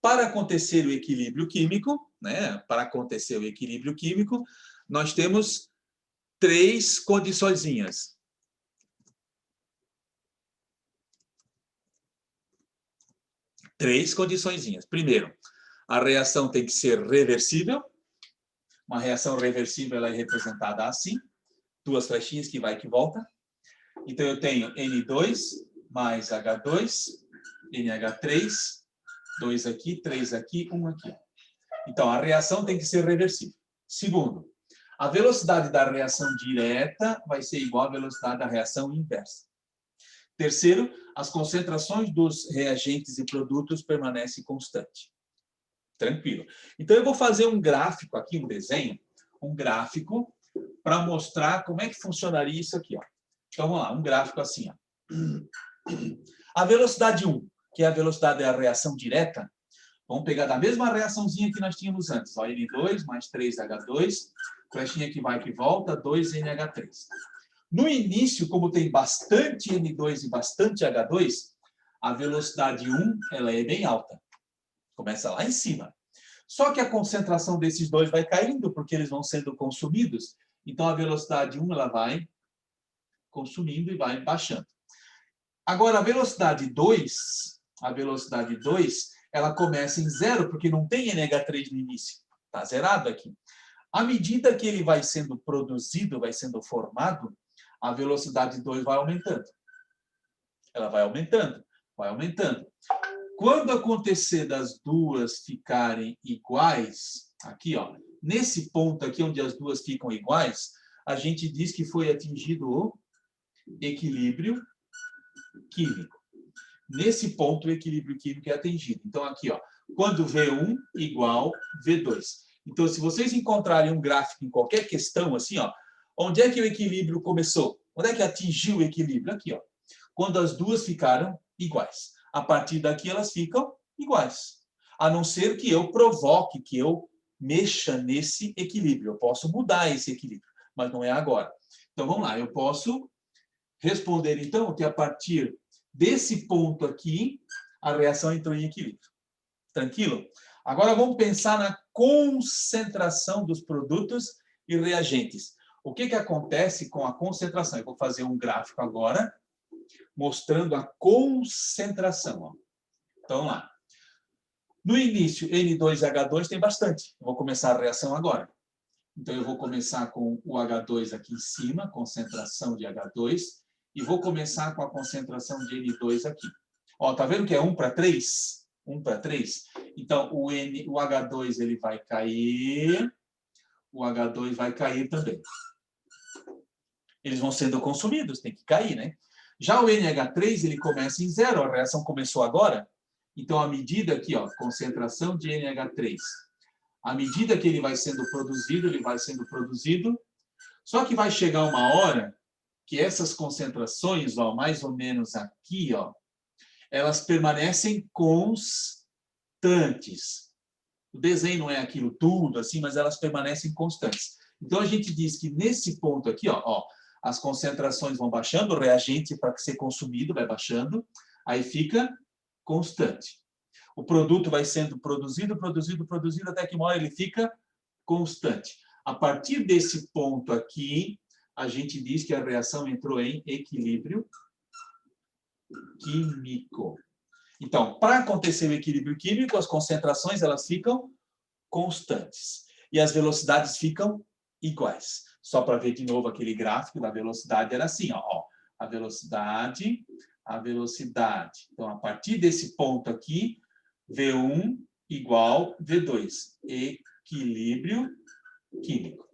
Para acontecer o equilíbrio químico, né? Para acontecer o equilíbrio químico, nós temos 3 condiçõezinhas. Primeiro, a reação tem que ser reversível. Uma reação reversível ela é representada assim, 2 flechinhas que vai e que volta. Então, eu tenho N2 mais H2, NH3, 2 aqui, 3 aqui, 1 aqui. Então, a reação tem que ser reversível. Segundo, a velocidade da reação direta vai ser igual à velocidade da reação inversa. Terceiro, as concentrações dos reagentes e produtos permanecem constantes. Tranquilo. Então, eu vou fazer um gráfico aqui, um desenho, um gráfico para mostrar como é que funcionaria isso aqui. Ó. Então, vamos lá, um gráfico assim. Ó. A velocidade 1, que é a velocidade da reação direta, vamos pegar da mesma reaçãozinha que nós tínhamos antes. Ó, N2 mais 3H2, flechinha que vai e que volta, 2NH3. No início, como tem bastante N2 e bastante H2, a velocidade 1 ela é bem alta. Começa lá em cima. Só que a concentração desses dois vai caindo, porque eles vão sendo consumidos. Então, a velocidade 1 ela vai consumindo e vai baixando. Agora, a velocidade 2, ela começa em 0, porque não tem NH3 no início. Está zerado aqui. À medida que ele vai sendo produzido, vai sendo formado, a velocidade 2 vai aumentando. Ela vai aumentando, vai aumentando. Quando acontecer das duas ficarem iguais, aqui, ó, nesse ponto aqui onde as duas ficam iguais, a gente diz que foi atingido o equilíbrio químico. Nesse ponto, o equilíbrio químico é atingido. Então, aqui, ó, quando V1 igual V2. Então, se vocês encontrarem um gráfico em qualquer questão, assim, ó, onde é que o equilíbrio começou? Onde é que atingiu o equilíbrio? Aqui, ó. Quando as duas ficaram iguais. A partir daqui, elas ficam iguais. A não ser que eu provoque, que eu mexa nesse equilíbrio. Eu posso mudar esse equilíbrio, mas não é agora. Então, vamos lá. Eu posso responder, então, que a partir desse ponto aqui, a reação entrou em equilíbrio. Tranquilo? Agora, vamos pensar na concentração dos produtos e reagentes. O que acontece com a concentração? Eu vou fazer um gráfico agora, mostrando a concentração. Ó. Então, vamos lá. No início, N2H2 tem bastante. Eu vou começar a reação agora. Então, eu vou começar com o H2 aqui em cima, concentração de H2, e vou começar com a concentração de N2 aqui. Ó, tá vendo que é 1 para 3? 1 para 3. Então, o H2 ele vai cair, o H2 vai cair também. Eles vão sendo consumidos, tem que cair, né? Já o NH3, ele começa em 0, a reação começou agora. Então, à medida aqui, ó, concentração de NH3, à medida que ele vai sendo produzido, só que vai chegar uma hora que essas concentrações, ó, mais ou menos aqui, ó, elas permanecem constantes. O desenho não é aquilo tudo, assim, mas elas permanecem constantes. Então, a gente diz que nesse ponto aqui, ó, as concentrações vão baixando, o reagente para ser consumido vai baixando, aí fica constante. O produto vai sendo produzido, até que uma hora ele fica constante. A partir desse ponto aqui, a gente diz que a reação entrou em equilíbrio químico. Então, para acontecer o equilíbrio químico, as concentrações elas ficam constantes e as velocidades ficam iguais. Só para ver de novo aquele gráfico da velocidade era assim, ó, a velocidade. Então, a partir desse ponto aqui, V1 igual V2, equilíbrio químico,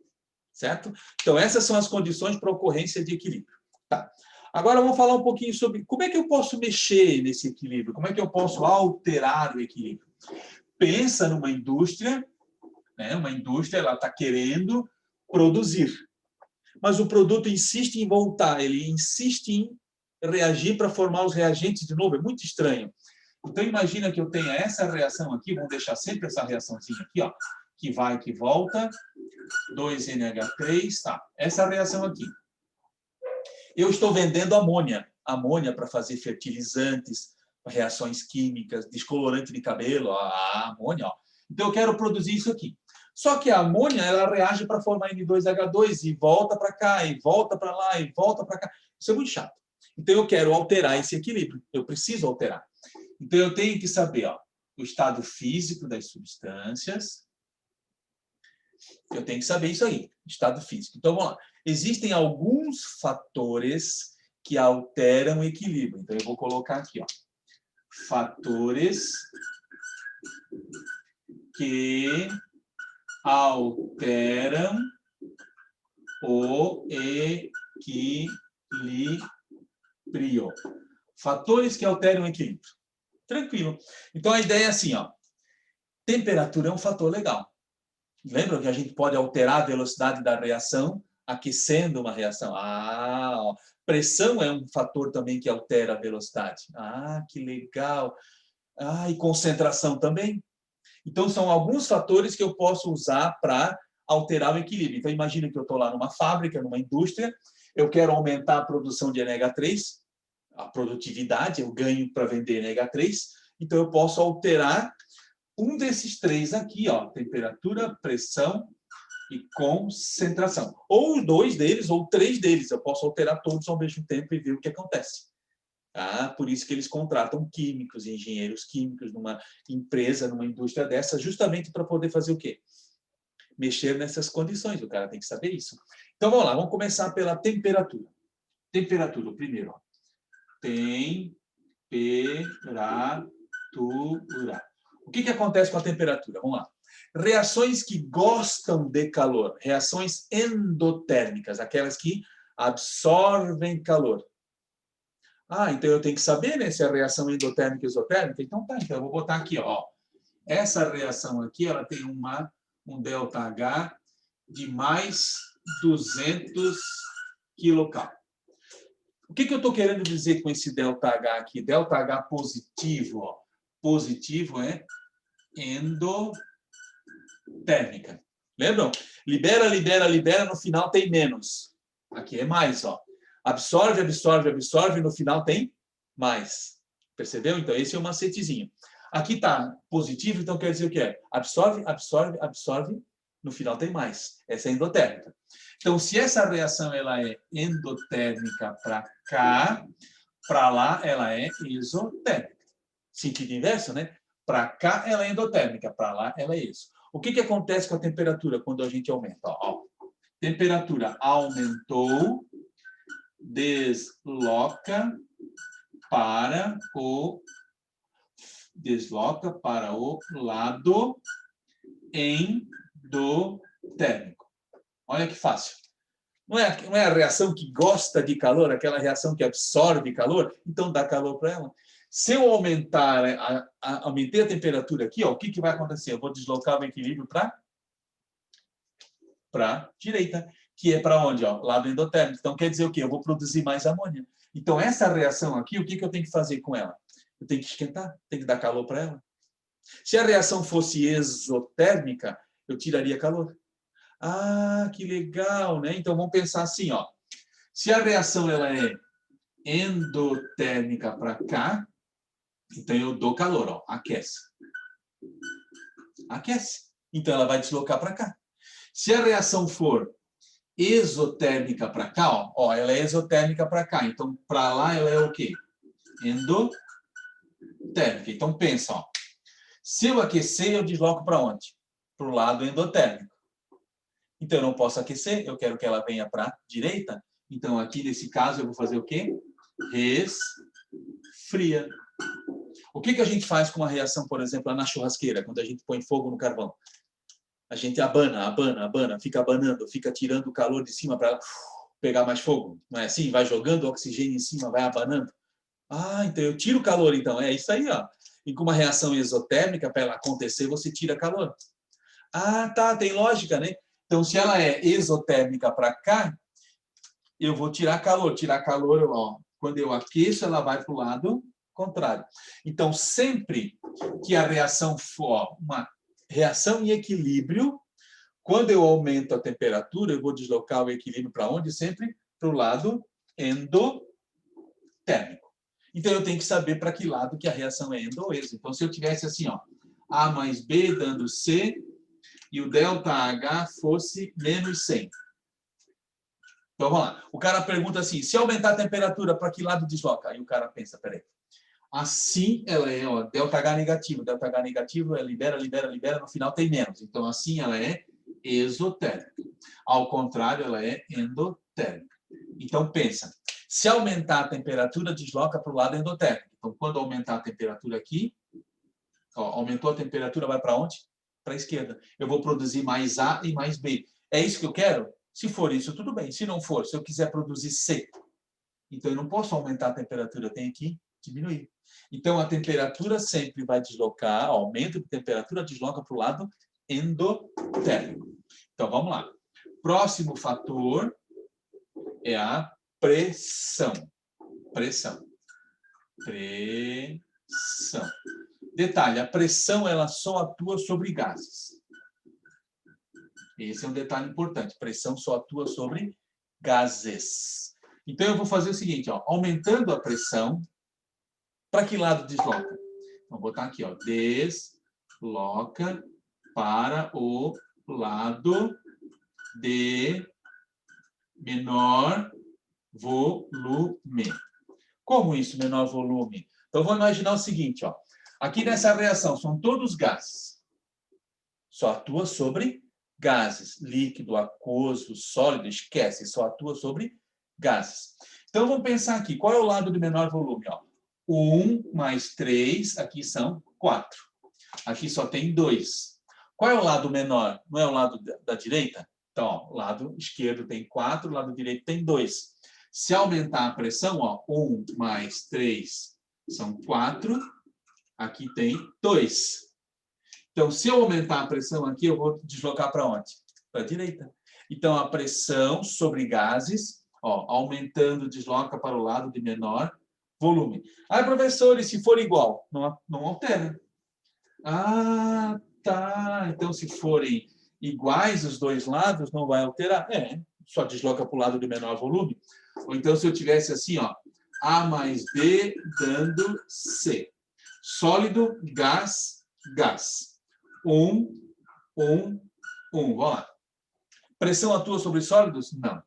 certo? Então, essas são as condições para ocorrência de equilíbrio. Tá. Agora, vamos falar um pouquinho sobre como é que eu posso mexer nesse equilíbrio, como é que eu posso alterar o equilíbrio. Pensa numa indústria, né? Uma indústria ela está querendo produzir, mas o produto insiste em voltar, ele insiste em reagir para formar os reagentes de novo, é muito estranho. Então, imagina que eu tenha essa reação aqui, vamos deixar sempre essa reaçãozinha aqui, ó, que vai, que volta, 2NH3, tá, essa reação aqui. Eu estou vendendo amônia para fazer fertilizantes, reações químicas, descolorante de cabelo, a amônia. Ó. Então, eu quero produzir isso aqui. Só que a amônia, ela reage para formar N2H2 e volta para cá, e volta para lá, e volta para cá. Isso é muito chato. Então, eu quero alterar esse equilíbrio. Eu preciso alterar. Então, eu tenho que saber ó, o estado físico das substâncias. Eu tenho que saber isso aí, estado físico. Então, vamos lá. Existem alguns fatores que alteram o equilíbrio. Então, eu vou colocar aqui, ó. Fatores que alteram o equilíbrio. Fatores que alteram o equilíbrio. Tranquilo. Então, a ideia é assim, ó. Temperatura é um fator legal. Lembra que a gente pode alterar a velocidade da reação aquecendo uma reação? Ó. Pressão é um fator também que altera a velocidade. Que legal. E concentração também. Então, são alguns fatores que eu posso usar para alterar o equilíbrio. Então, imagina que eu estou lá numa fábrica, numa indústria, eu quero aumentar a produção de NH3, a produtividade, eu ganho para vender NH3, então eu posso alterar um desses três aqui, ó, temperatura, pressão e concentração. Ou dois deles, ou três deles, eu posso alterar todos ao mesmo tempo e ver o que acontece. Por isso que eles contratam químicos, engenheiros químicos numa empresa, numa indústria dessa, justamente para poder fazer o quê? Mexer nessas condições. O cara tem que saber isso. Então, vamos lá. Vamos começar pela temperatura. Temperatura, primeiro. Ó. Temperatura. O que acontece com a temperatura? Vamos lá. Reações que gostam de calor. Reações endotérmicas. Aquelas que absorvem calor. Então eu tenho que saber, né, se a reação endotérmica e exotérmica. Então tá, então eu vou botar aqui, ó. Essa reação aqui, ela tem um ΔH de mais 200 kcal. O que eu estou querendo dizer com esse ΔH aqui? ΔH positivo, ó. Positivo é endotérmica. Lembram? Libera, libera, libera, no final tem menos. Aqui é mais, ó. Absorve, absorve, absorve, no final tem mais. Percebeu? Então, esse é o macetezinho. Aqui está positivo, então quer dizer o que é? Absorve, absorve, absorve, no final tem mais. Essa é endotérmica. Então, se essa reação ela é endotérmica para cá, para lá ela é exotérmica. Sentido inverso, né? Para cá ela é endotérmica, para lá ela é isso. O que acontece com a temperatura quando a gente aumenta? Ó, temperatura aumentou, desloca para o lado endotérmico. Olha que fácil. Não é a reação que gosta de calor, aquela reação que absorve calor, então dá calor para ela. Se eu aumentar, aumentei a temperatura aqui, ó, o que vai acontecer? Eu vou deslocar o equilíbrio para a direita, que é para onde? Ó, lado endotérmico. Então, quer dizer o quê? Eu vou produzir mais amônia. Então, essa reação aqui, o que eu tenho que fazer com ela? Eu tenho que esquentar, tenho que dar calor para ela. Se a reação fosse exotérmica, eu tiraria calor. Que legal, né? Então, vamos pensar assim, ó. Se a reação ela é endotérmica para cá, então eu dou calor, ó, aquece. Aquece. Então, ela vai deslocar para cá. Se a reação for exotérmica para cá, ó, ela é exotérmica para cá. Então, para lá ela é o quê? Endotérmica. Então, pensa, ó. Se eu aquecer, eu desloco para onde? Para o lado endotérmico. Então, eu não posso aquecer, eu quero que ela venha para a direita. Então, aqui nesse caso, eu vou fazer o quê? Resfria. O que a gente faz com uma reação, por exemplo, na churrasqueira, quando a gente põe fogo no carvão? A gente abana, abana, abana, fica abanando, fica tirando o calor de cima para pegar mais fogo. Não é assim? Vai jogando oxigênio em cima, vai abanando. Então eu tiro o calor, então. É isso aí, ó. E com uma reação exotérmica, para ela acontecer, você tira calor. Tá, tem lógica, né? Então, se ela é exotérmica para cá, eu vou tirar calor. Tirar calor, ó, quando eu aqueço, ela vai para o lado contrário. Então, sempre que a reação for uma reação em equilíbrio, quando eu aumento a temperatura, eu vou deslocar o equilíbrio para onde? Sempre para o lado endotérmico. Então, eu tenho que saber para que lado que a reação é endo ou exo. Então, se eu tivesse assim, ó, A mais B dando C, e o ΔH fosse menos 100. Então, vamos lá. O cara pergunta assim, se aumentar a temperatura, para que lado desloca? Aí o cara pensa, peraí. Assim, ela é, ó, ΔH negativo. ΔH negativo é libera, libera, libera, no final tem menos. Então, assim, ela é exotérmica. Ao contrário, ela é endotérmica. Então, pensa. Se aumentar a temperatura, desloca para o lado endotérmico. Então, quando aumentar a temperatura aqui, ó, aumentou a temperatura, vai para onde? Para a esquerda. Eu vou produzir mais A e mais B. É isso que eu quero? Se for isso, tudo bem. Se não for, se eu quiser produzir C, então eu não posso aumentar a temperatura, eu tenho que diminuir. Então, a temperatura sempre vai deslocar, aumento de temperatura desloca para o lado endotérmico. Então, vamos lá. Próximo fator é a pressão. Pressão. Pressão. Detalhe, a pressão ela só atua sobre gases. Esse é um detalhe importante. Pressão só atua sobre gases. Então, eu vou fazer o seguinte, ó, aumentando a pressão, para que lado desloca? Vou botar aqui, ó, desloca para o lado de menor volume. Como isso, menor volume? Então, vou imaginar o seguinte, ó, aqui nessa reação são todos gases. Só atua sobre gases. Líquido, aquoso, sólido, esquece, só atua sobre gases. Então, vamos pensar aqui, qual é o lado de menor volume? Ó? 1 mais 3, aqui são 4. Aqui só tem 2. Qual é o lado menor? Não é o lado da direita? Então, ó, o lado esquerdo tem 4, o lado direito tem 2. Se aumentar a pressão, ó, 1 mais 3 são 4, aqui tem 2. Então, se eu aumentar a pressão aqui, eu vou deslocar para onde? Para a direita. Então, a pressão sobre gases, ó, aumentando, desloca para o lado de menor volume. Ah, professor, e se for igual? Não altera. Ah, tá. Então, se forem iguais os dois lados, não vai alterar. É, só desloca para o lado de menor volume. Ou então, se eu tivesse assim, ó, A mais B dando C. Sólido, gás, gás. 1. Vamos lá. Pressão atua sobre sólidos? Não.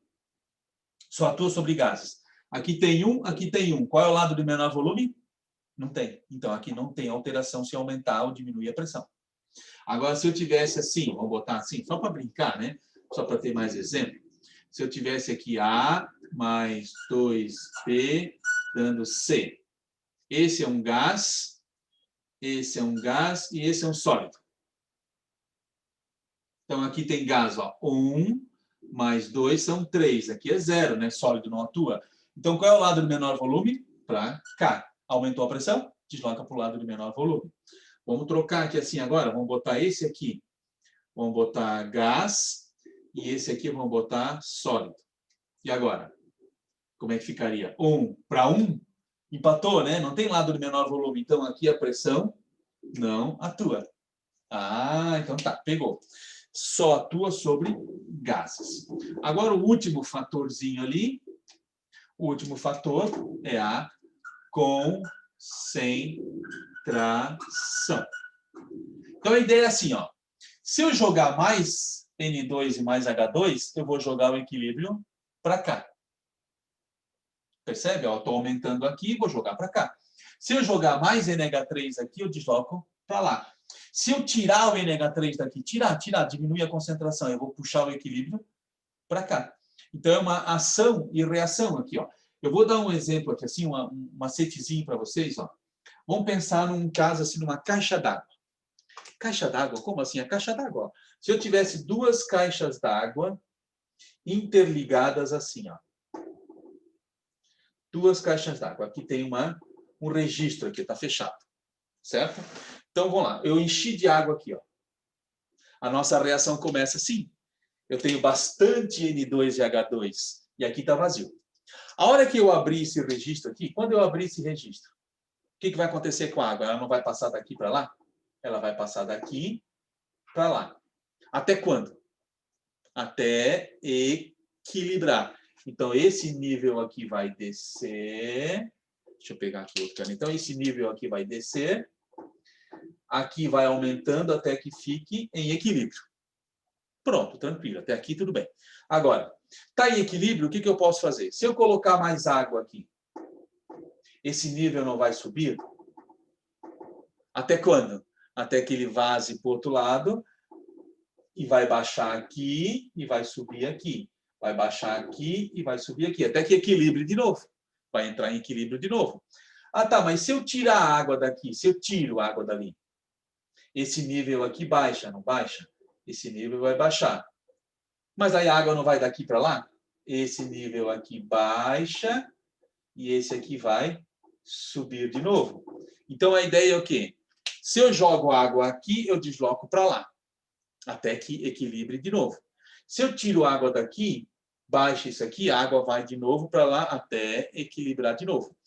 Só atua sobre gases. Aqui tem 1, aqui tem 1. Qual é o lado de menor volume? Não tem. Então, aqui não tem alteração se aumentar ou diminuir a pressão. Agora, se eu tivesse assim, vamos botar assim, só para brincar, né? Só para ter mais exemplo. Se eu tivesse aqui A mais 2B dando C. Esse é um gás, esse é um gás e esse é um sólido. Então, aqui tem gás, ó, 1 mais 2 são 3. Aqui é 0, né? Sólido não atua. Então, qual é o lado de menor volume? Para cá. Aumentou a pressão? Desloca para o lado de menor volume. Vamos trocar aqui assim agora. Vamos botar esse aqui. Vamos botar gás. E esse aqui vamos botar sólido. E agora? Como é que ficaria? 1 para 1? Empatou, né? Não tem lado de menor volume. Então, aqui a pressão não atua. Ah, então tá. Pegou. Só atua sobre gases. Agora, o último fatorzinho ali, o último fator é a concentração. Então, a ideia é assim, ó. Se eu jogar mais N2 e mais H2, eu vou jogar o equilíbrio para cá. Percebe? Eu estou aumentando aqui, vou jogar para cá. Se eu jogar mais NH3 aqui, eu desloco para lá. Se eu tirar o NH3 daqui, tirar, diminuir a concentração, eu vou puxar o equilíbrio para cá. Então, é uma ação e reação aqui, ó. Eu vou dar um exemplo aqui, assim, um macetezinho para vocês, ó. Vamos pensar num caso, assim, numa caixa d'água. Caixa d'água? Como assim? A caixa d'água. Se eu tivesse duas caixas d'água interligadas assim, ó. Duas caixas d'água. Aqui tem um registro aqui, está fechado. Certo? Então, vamos lá. Eu enchi de água aqui, ó. A nossa reação começa assim. Eu tenho bastante N2 e H2. E aqui está vazio. A hora que eu abrir esse registro aqui, quando eu abrir esse registro, o que vai acontecer com a água? Ela não vai passar daqui para lá? Ela vai passar daqui para lá. Até quando? Até equilibrar. Então, esse nível aqui vai descer Deixa eu pegar aqui outro caneta. Então, esse nível aqui vai descer. Aqui vai aumentando até que fique em equilíbrio. Pronto, tranquilo. Até aqui tudo bem. Agora, está em equilíbrio, o que eu posso fazer? Se eu colocar mais água aqui, esse nível não vai subir? Até quando? Até que ele vaze para o outro lado e vai baixar aqui e vai subir aqui. Vai baixar aqui e vai subir aqui. Até que equilibre de novo. Vai entrar em equilíbrio de novo. Ah, tá, mas se eu tirar a água daqui, se eu tiro a água dali, esse nível aqui baixa, não baixa? Esse nível vai baixar. Mas aí a água não vai daqui para lá? Esse nível aqui baixa e esse aqui vai subir de novo. Então, a ideia é o quê? Se eu jogo água aqui, eu desloco para lá, até que equilibre de novo. Se eu tiro água daqui, baixa isso aqui, a água vai de novo para lá, até equilibrar de novo.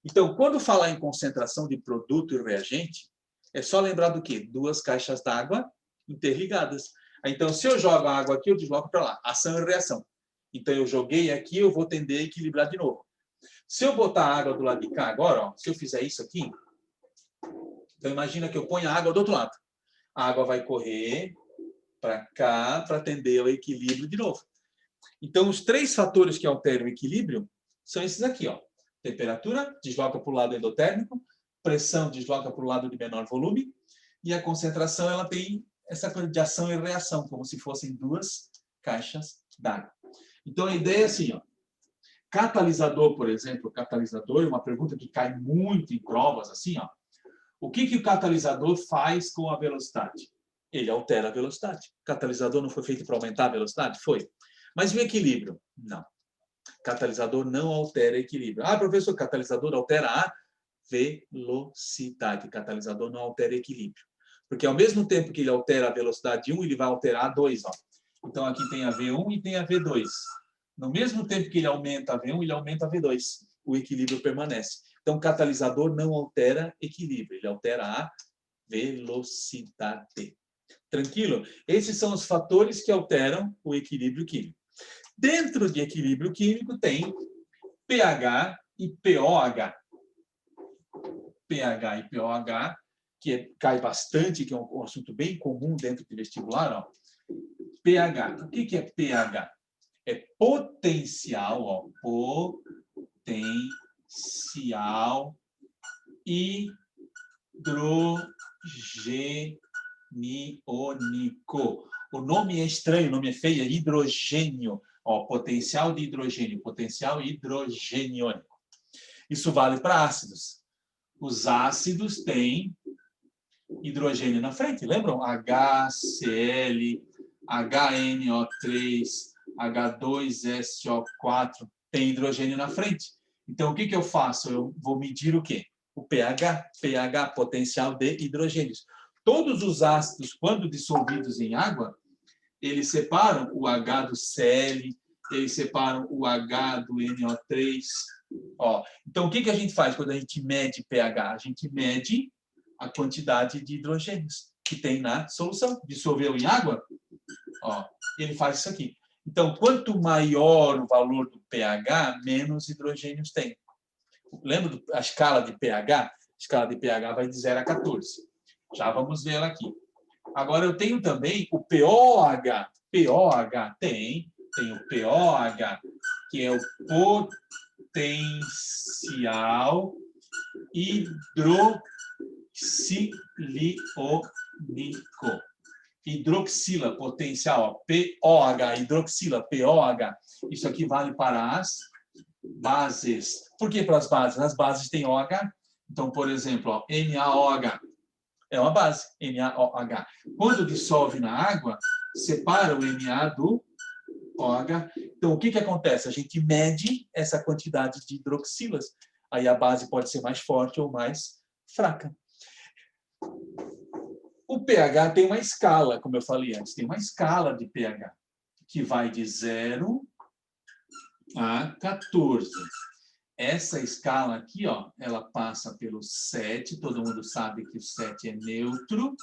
Então, quando falar em concentração de produto e reagente, é só lembrar do quê? Duas caixas d'água interligadas. Então, se eu jogo a água aqui, eu desloco para lá. Ação e reação. Então, eu joguei aqui, eu vou tender a equilibrar de novo. Se eu botar a água do lado de cá agora, ó, se eu fizer isso aqui, então imagina que eu ponho a água do outro lado. A água vai correr para cá para tender ao equilíbrio de novo. Então, os três fatores que alteram o equilíbrio são esses aqui, ó. Temperatura, desloca para o lado endotérmico, pressão, desloca para o lado de menor volume, e a concentração, ela tem essa coisa de ação e reação, como se fossem duas caixas d'água. Então, a ideia é assim, ó. Catalisador, por exemplo, catalisador é uma pergunta que cai muito em provas, assim, ó. O que o catalisador faz com a velocidade? Ele altera a velocidade. O catalisador não foi feito para aumentar a velocidade? Foi. Mas o equilíbrio? Não. Catalisador não altera equilíbrio. Ah, professor, catalisador altera a velocidade. Catalisador não altera equilíbrio. Porque ao mesmo tempo que ele altera a velocidade de 1, ele vai alterar a 2. Ó. Então aqui tem a V1 e tem a V2. No mesmo tempo que ele aumenta a V1, ele aumenta a V2. O equilíbrio permanece. Então, o catalisador não altera equilíbrio, ele altera a velocidade. Tranquilo? Esses são os fatores que alteram o equilíbrio químico. Dentro de equilíbrio químico tem pH e POH. pH e POH, que cai bastante, que é um assunto bem comum dentro do vestibular. Ó. pH. O que é pH? É potencial, ó, potencial hidrogeniônico. O nome é estranho, o nome é feio, é hidrogênio. Ó, potencial de hidrogênio, potencial hidrogeniônico. Isso vale para ácidos. Os ácidos têm hidrogênio na frente, lembram? HCl, HNO3, H2SO4, tem hidrogênio na frente. Então, o que eu faço? Eu vou medir o quê? O pH, pH, potencial de hidrogênios. Todos os ácidos, quando dissolvidos em água, eles separam o H do Cl, eles separam o H do NO3. Ó, então, o que a gente faz quando a gente mede pH? A gente mede a quantidade de hidrogênios que tem na solução. Dissolveu em água, ó, ele faz isso aqui. Então, quanto maior o valor do pH, menos hidrogênios tem. Lembra a escala de pH? A escala de pH vai de 0 a 14. Já vamos ver ela aqui. Agora, eu tenho também o POH. POH tem o POH, que é o potencial hidroxilônico. Hidroxila, potencial, ó, POH, hidroxila, POH. Isso aqui vale para as bases. Por que para as bases? As bases têm OH. Então, por exemplo, ó, NaOH é uma base, NaOH. Quando dissolve na água, separa o Na do OH. Então, o que acontece? A gente mede essa quantidade de hidroxilas. Aí a base pode ser mais forte ou mais fraca. O pH tem uma escala, como eu falei antes, tem uma escala de pH, que vai de 0 a 14. Essa escala aqui, ó, ela passa pelo 7, todo mundo sabe que o 7 é neutro.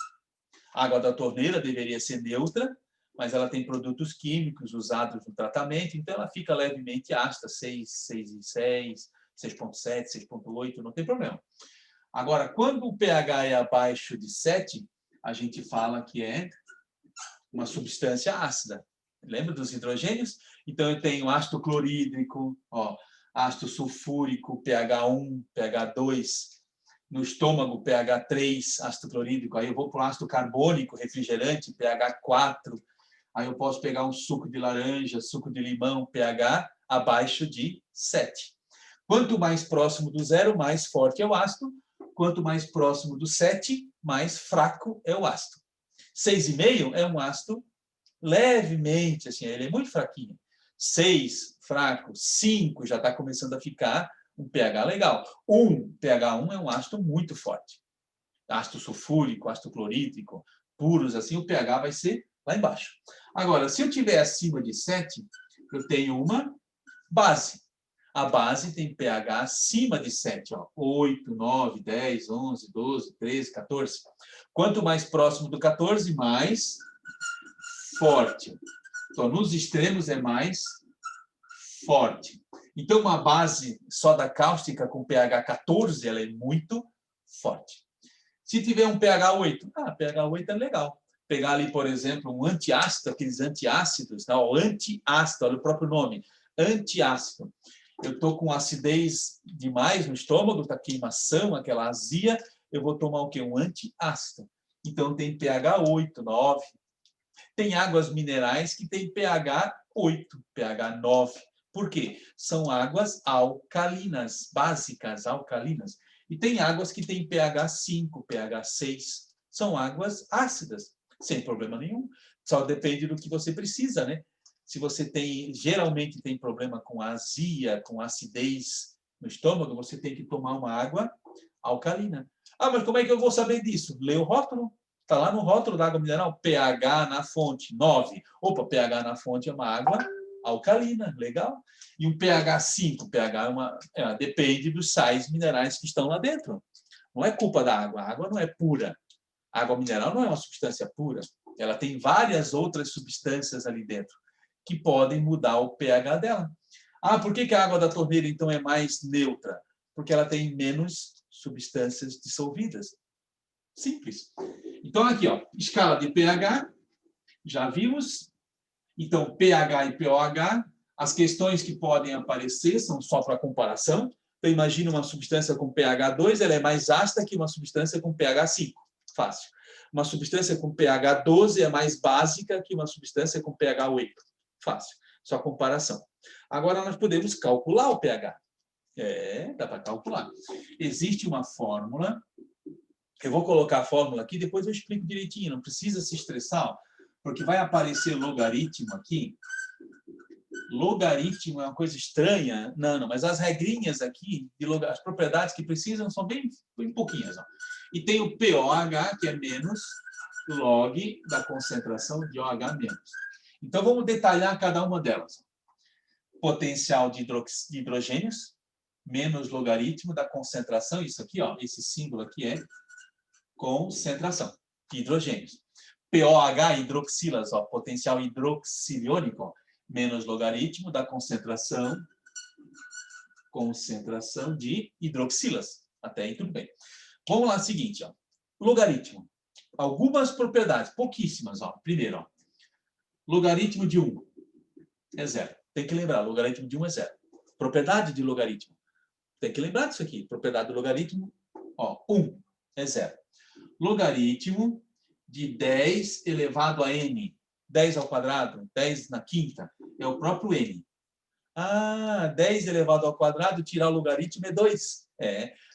A água da torneira deveria ser neutra, mas ela tem produtos químicos usados no tratamento, então ela fica levemente ácida, 6, 6 e 6, 6,7, 6,8, não tem problema. Agora, quando o pH é abaixo de 7, a gente fala que é uma substância ácida. Lembra dos hidrogênios? Então, eu tenho ácido clorídrico, ó, ácido sulfúrico, pH 1, pH 2. No estômago, pH 3, ácido clorídrico. Aí eu vou para o ácido carbônico, refrigerante, pH 4. Aí eu posso pegar um suco de laranja, suco de limão, pH abaixo de 7. Quanto mais próximo do 0, mais forte é o ácido. Quanto mais próximo do 7, mais fraco é o ácido. 6,5 é um ácido levemente, assim, ele é muito fraquinho. 6, fraco. 5 já está começando a ficar um pH legal. pH 1 é um ácido muito forte. Ácido sulfúrico, ácido clorídrico, puros, assim, o pH vai ser lá embaixo. Agora, se eu tiver acima de 7, eu tenho uma base. A base tem pH acima de 7, ó, 8, 9, 10, 11, 12, 13, 14. Quanto mais próximo do 14, mais forte. Então, nos extremos é mais forte. Então, uma base soda cáustica com pH 14, ela é muito forte. Se tiver um pH 8, pH 8 é legal. Pegar ali, por exemplo, um antiácido, aqueles antiácidos, não, antiácido, olha o próprio nome, antiácido. Eu estou com acidez demais no estômago, está queimação, aquela azia, eu vou tomar o quê? Um antiácido. Então, tem pH 8, 9. Tem águas minerais que tem pH 8, pH 9. Por quê? São águas alcalinas, básicas, alcalinas. E tem águas que têm pH 5, pH 6. São águas ácidas, sem problema nenhum. Só depende do que você precisa, né? Se você geralmente tem problema com azia, com acidez no estômago, você tem que tomar uma água alcalina. Mas como é que eu vou saber disso? Lê o rótulo. Está lá no rótulo da água mineral, pH na fonte, 9. Opa, pH na fonte é uma água alcalina, legal. E um pH 5, pH depende dos sais minerais que estão lá dentro. Não é culpa da água, a água não é pura. A água mineral não é uma substância pura. Ela tem várias outras substâncias ali dentro que podem mudar o pH dela. Por que a água da torneira, então, é mais neutra? Porque ela tem menos substâncias dissolvidas. Simples. Então, aqui, ó, escala de pH, já vimos. Então, pH e pOH, as questões que podem aparecer são só para comparação. Então, imagina uma substância com pH 2, ela é mais ácida que uma substância com pH 5. Fácil. Uma substância com pH 12 é mais básica que uma substância com pH 8. Fácil. Só comparação. Agora, nós podemos calcular o pH. Dá para calcular. Existe uma fórmula. Eu vou colocar a fórmula aqui, depois eu explico direitinho. Não precisa se estressar, porque vai aparecer logaritmo aqui. Logaritmo é uma coisa estranha. Não, mas as regrinhas aqui, as propriedades que precisam, são bem pouquinhas. Ó. E tem o pOH, que é menos log da concentração de OH menos. Então, vamos detalhar cada uma delas. Potencial de hidrogênios, menos logaritmo da concentração. Isso aqui, ó, esse símbolo aqui é concentração de hidrogênios. pOH, hidroxilas, ó, potencial hidroxiliônico, ó, menos logaritmo da concentração de hidroxilas. Até aí tudo bem. Vamos lá, seguinte, ó. Logaritmo. Algumas propriedades, pouquíssimas, ó. Primeiro, ó. Logaritmo de 1 é 0. Tem que lembrar, logaritmo de 1 é 0. Propriedade de logaritmo. Tem que lembrar disso aqui. Propriedade do logaritmo, ó, 1 é 0. Logaritmo de 10 elevado a n. 10 ao quadrado, 10 na quinta, é o próprio n. 10 elevado ao quadrado, tirar o logaritmo é 2.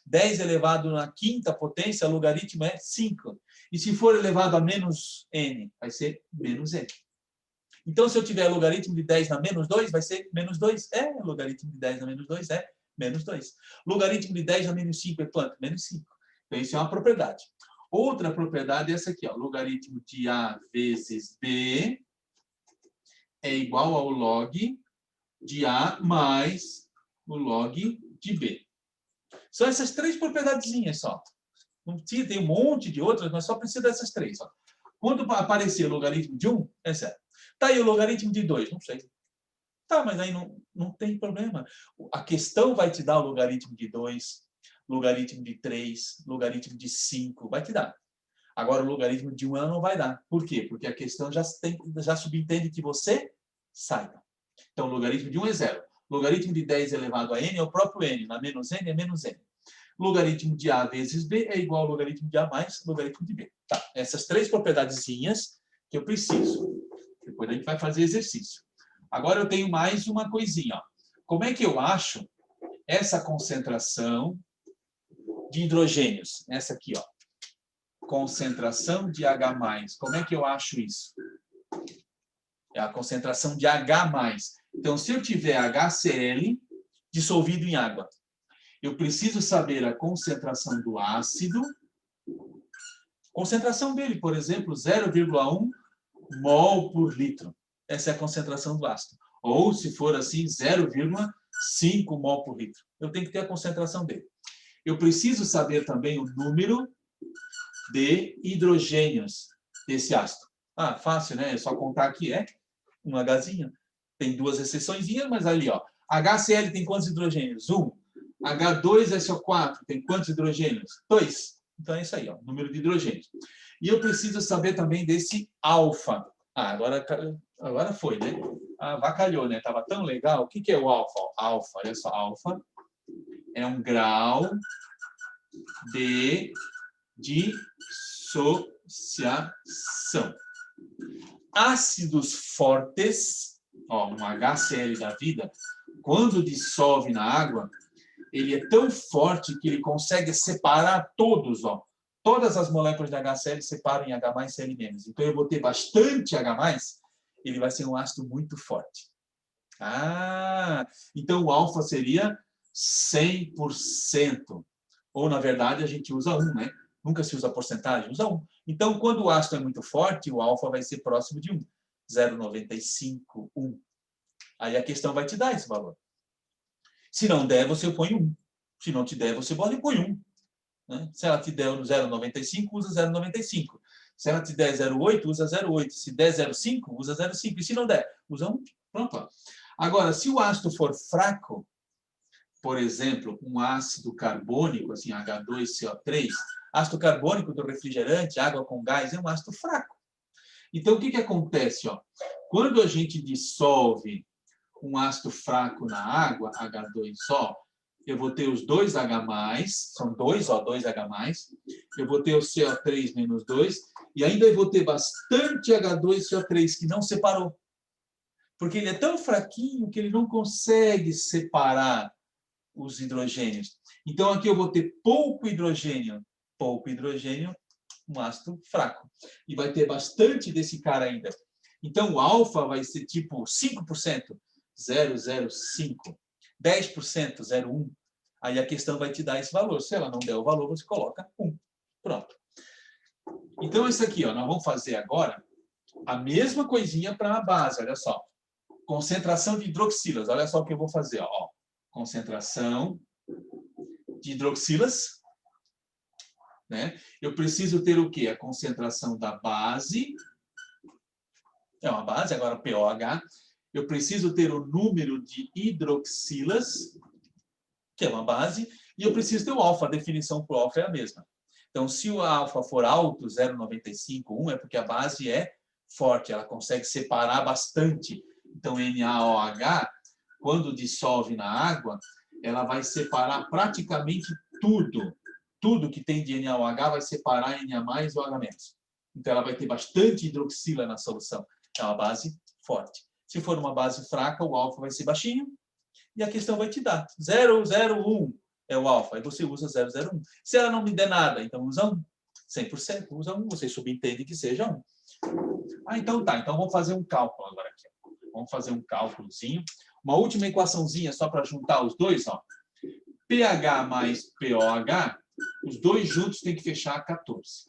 10 elevado na quinta potência, o logaritmo é 5. E se for elevado a menos n, vai ser menos n. Então, se eu tiver logaritmo de 10 na menos 2, vai ser menos 2. Logaritmo de 10 na menos 2 é menos 2. Logaritmo de 10 na menos 5 é quanto? Menos 5. Então, isso é uma propriedade. Outra propriedade é essa aqui, ó. Logaritmo de A vezes B é igual ao log de A mais o log de B. São essas três propriedadezinhas só. Não precisa, tem um monte de outras, mas só precisa dessas três. Ó. Quando aparecer o logaritmo de 1, é 0. Tá aí o logaritmo de 2, não sei. Tá, mas aí não tem problema. A questão vai te dar o logaritmo de 2, logaritmo de 3, logaritmo de 5, vai te dar. Agora, o logaritmo de 1 ela não vai dar. Por quê? Porque a questão já subentende que você saiba. Então, o logaritmo de 1 é 0. Logaritmo de 10 elevado a n é o próprio n. Na menos n é menos n. Logaritmo de a vezes b é igual ao logaritmo de a mais logaritmo de b. Tá, essas três propriedadezinhas que eu preciso. Depois a gente vai fazer exercício. Agora eu tenho mais uma coisinha. Ó. Como é que eu acho essa concentração de hidrogênios? Essa aqui, ó. Concentração de H+. Como é que eu acho isso? É a concentração de H+. Então, se eu tiver HCl dissolvido em água, eu preciso saber a concentração do ácido. Concentração dele, por exemplo, 0,1 mol por litro. Essa é a concentração do ácido. Ou, se for assim, 0,5 mol por litro. Eu tenho que ter a concentração dele. Eu preciso saber também o número de hidrogênios desse ácido. Ah, fácil, né? É só contar aqui, é um Hzinho. Tem duas exceçõezinhas, mas ali, ó. HCl tem quantos hidrogênios? 1. H2SO4 tem quantos hidrogênios? 2. Então é isso aí, ó, número de hidrogênios. E eu preciso saber também desse alfa. Ah, agora foi, né? Ah, vacalhou, né? Tava tão legal. O que é o alfa? Alfa, olha só, alfa é um grau de dissociação. Ácidos fortes, ó, um HCl da vida, quando dissolve na água, ele é tão forte que ele consegue separar todos, ó. Todas as moléculas de HCl separam em H+, Cl-. Então, eu vou ter bastante H+, ele vai ser um ácido muito forte. Ah, então o alfa seria 100%. Ou, na verdade, a gente usa 1, né? Nunca se usa porcentagem, usa 1. Então, quando o ácido é muito forte, o alfa vai ser próximo de 1. 0,95, 1. Aí a questão vai te dar esse valor. Se não der, você põe 1. Se não te der, você põe 1. Né? Se ela te der 0,95, usa 0,95. Se ela te der 0,8, usa 0,8. Se der 0,5, usa 0,5. E se não der, usa 1. Pronto. Ó. Agora, se o ácido for fraco, por exemplo, um ácido carbônico, assim, H2CO3, ácido carbônico do refrigerante, água com gás, é um ácido fraco. Então, o que acontece? Ó? Quando a gente dissolve um ácido fraco na água, H2O, eu vou ter os 2H+, são 2, ó, 2H+, eu vou ter o CO3 menos 2, e ainda eu vou ter bastante H2CO3 que não separou. Porque ele é tão fraquinho que ele não consegue separar os hidrogênios. Então, aqui eu vou ter pouco hidrogênio, um ácido fraco. E vai ter bastante desse cara ainda. Então, o alfa vai ser tipo 5%, 0,05%, 10%, 0,1%. Aí a questão vai te dar esse valor. Se ela não der o valor, você coloca 1. Pronto. Então, isso aqui, ó, nós vamos fazer agora a mesma coisinha para a base, olha só. Concentração de hidroxilas, olha só o que eu vou fazer, ó. Concentração de hidroxilas, né? Eu preciso ter o quê? A concentração da base, é uma base, agora POH. Eu preciso ter o número de hidroxilas, que é uma base, e eu preciso ter o alfa, a definição para o alfa é a mesma. Então, se o alfa for alto, 0,95, 1, é porque a base é forte, ela consegue separar bastante. Então, NaOH, quando dissolve na água, ela vai separar praticamente tudo. Tudo que tem de NaOH vai separar Na+ ou H-. Então, ela vai ter bastante hidroxila na solução. É uma base forte. Se for uma base fraca, o alfa vai ser baixinho e a questão vai te dar 0,01 é o alfa, aí você usa 0,01. Se ela não me der nada, então usa 1. 100% usa 1, você subentende que seja 1. Ah, então tá. Então vamos fazer um cálculo agora aqui. Vamos fazer um cálculozinho. Uma última equaçãozinha só para juntar os dois, ó. pH mais POH, os dois juntos tem que fechar 14.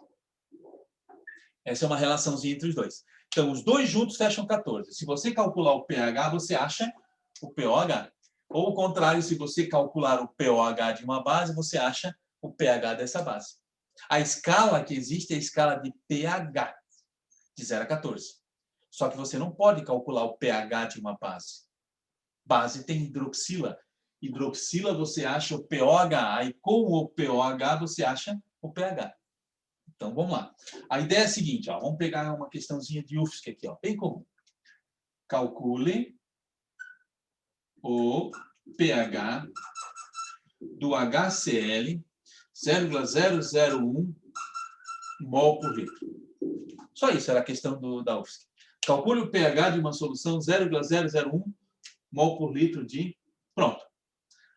Essa é uma relaçãozinha entre os dois. Então, os dois juntos fecham 14. Se você calcular o pH, você acha o POH. Ou o contrário, se você calcular o POH de uma base, você acha o pH dessa base. A escala que existe é a escala de pH, de 0 a 14. Só que você não pode calcular o pH de uma base. Base tem hidroxila. Hidroxila você acha o POH, e com o POH você acha o pH. Então, vamos lá. A ideia é a seguinte, ó, vamos pegar uma questãozinha de UFSC aqui, ó, bem comum. Calcule o pH do HCl 0,001 mol por litro. Só isso era a questão da UFSC. Calcule o pH de uma solução 0,001 mol por litro de... Pronto.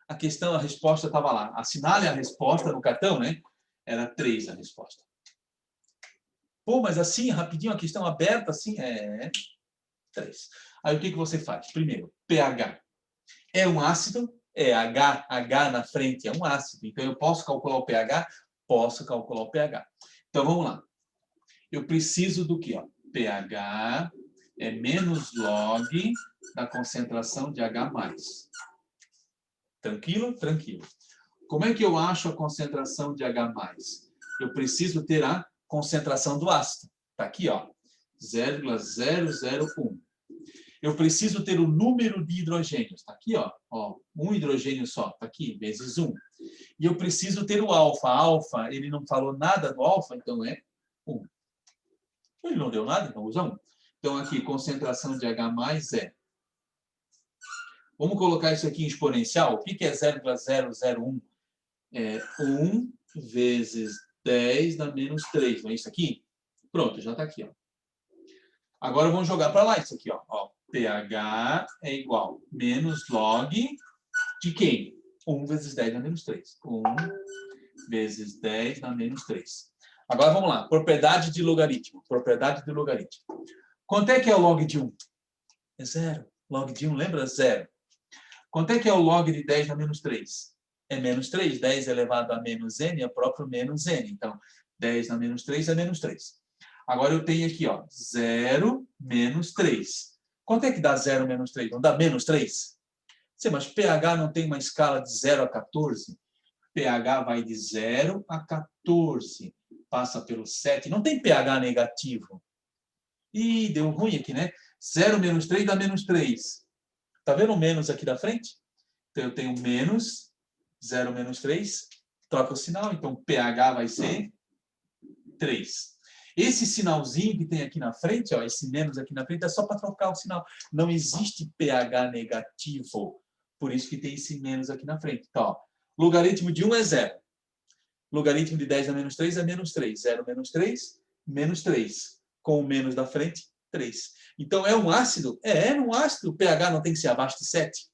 A questão, a resposta estava lá. Assinale a resposta no cartão, né? Era 3 a resposta. Pô, mas assim, rapidinho, a questão aberta, assim, 3. Aí o que você faz? Primeiro, pH. É um ácido? É H na frente é um ácido. Então, eu posso calcular o pH? Posso calcular o pH. Então, vamos lá. Eu preciso do quê? Ó? pH é menos log da concentração de H+. Tranquilo? Tranquilo. Como é que eu acho a concentração de H+? Eu preciso ter a concentração do ácido. Está aqui, ó, 0,001. Eu preciso ter o número de hidrogênios. Está aqui, ó, um hidrogênio só. Está aqui, vezes 1. E eu preciso ter o alfa. Alfa, ele não falou nada do alfa, então é 1. Ele não deu nada, então usa 1. Então, aqui, concentração de H+, é... Vamos colocar isso aqui em exponencial. O que é 0,001? É 1 vezes 10 na menos 3. Não é isso aqui? Pronto, já está aqui, ó. Agora vamos jogar para lá isso aqui, ó. pH é igual menos log de quem? 1 vezes 10 na menos 3. 1 vezes 10 na menos 3. Agora vamos lá. Propriedade de logaritmo. Propriedade de logaritmo. Quanto é que é o log de 1? É 0. Log de 1, lembra? 0. Quanto é que é o log de 10 na menos 3? É menos 3. 10 elevado a menos n é próprio menos n. Então, 10 na menos 3 é menos 3. Agora eu tenho aqui, ó, 0 menos 3. Quanto é que dá 0 menos 3? Não dá menos 3? Sim, mas pH não tem uma escala de 0 a 14? pH vai de 0 a 14. Passa pelo 7. Não tem pH negativo. Ih, deu ruim aqui, né? 0 menos 3 dá menos 3. Tá vendo o menos aqui da frente? Então, eu tenho menos 0 menos 3. Troca o sinal. Então, pH vai ser 3. Esse sinalzinho que tem aqui na frente, ó, esse menos aqui na frente, é só para trocar o sinal. Não existe pH negativo. Por isso que tem esse menos aqui na frente. Então, ó, logaritmo de 1 é 0. Logaritmo de 10 a menos 3 é menos 3. 0 menos 3, menos 3. Com o menos da frente, 3. Então, é um ácido? É um ácido. O pH não tem que ser abaixo de 7.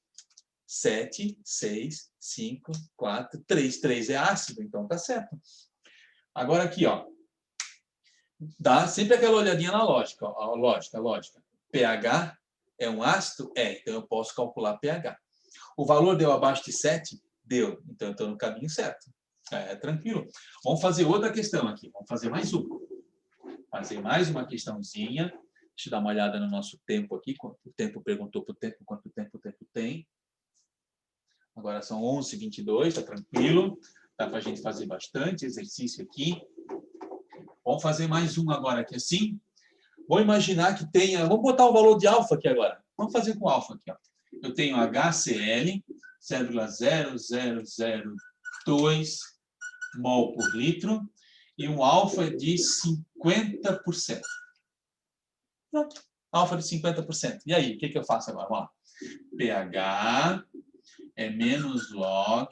7, 6, 5, 4, 3. 3 é ácido, então tá certo. Agora aqui, ó. Dá sempre aquela olhadinha na lógica. Ó, lógica. pH é um ácido? É, então eu posso calcular pH. O valor deu abaixo de 7? Deu. Então eu estou no caminho certo. Tranquilo. Vamos fazer outra questão aqui. Vamos fazer mais uma. Fazer mais uma questãozinha. Deixa eu dar uma olhada no nosso tempo aqui. O tempo perguntou para o tempo quanto tempo o tempo tem. Agora são 11h22, está tranquilo. Dá para a gente fazer bastante exercício aqui. Vamos fazer mais um agora aqui assim. Vou imaginar que tenha... Vamos botar o valor de alfa aqui agora. Vamos fazer com alfa aqui, ó. Eu tenho HCl, 0,0002 mol por litro, e um alfa de 50%. Pronto. Alfa de 50%. E aí, o que eu faço agora? Vamos lá. pH é menos log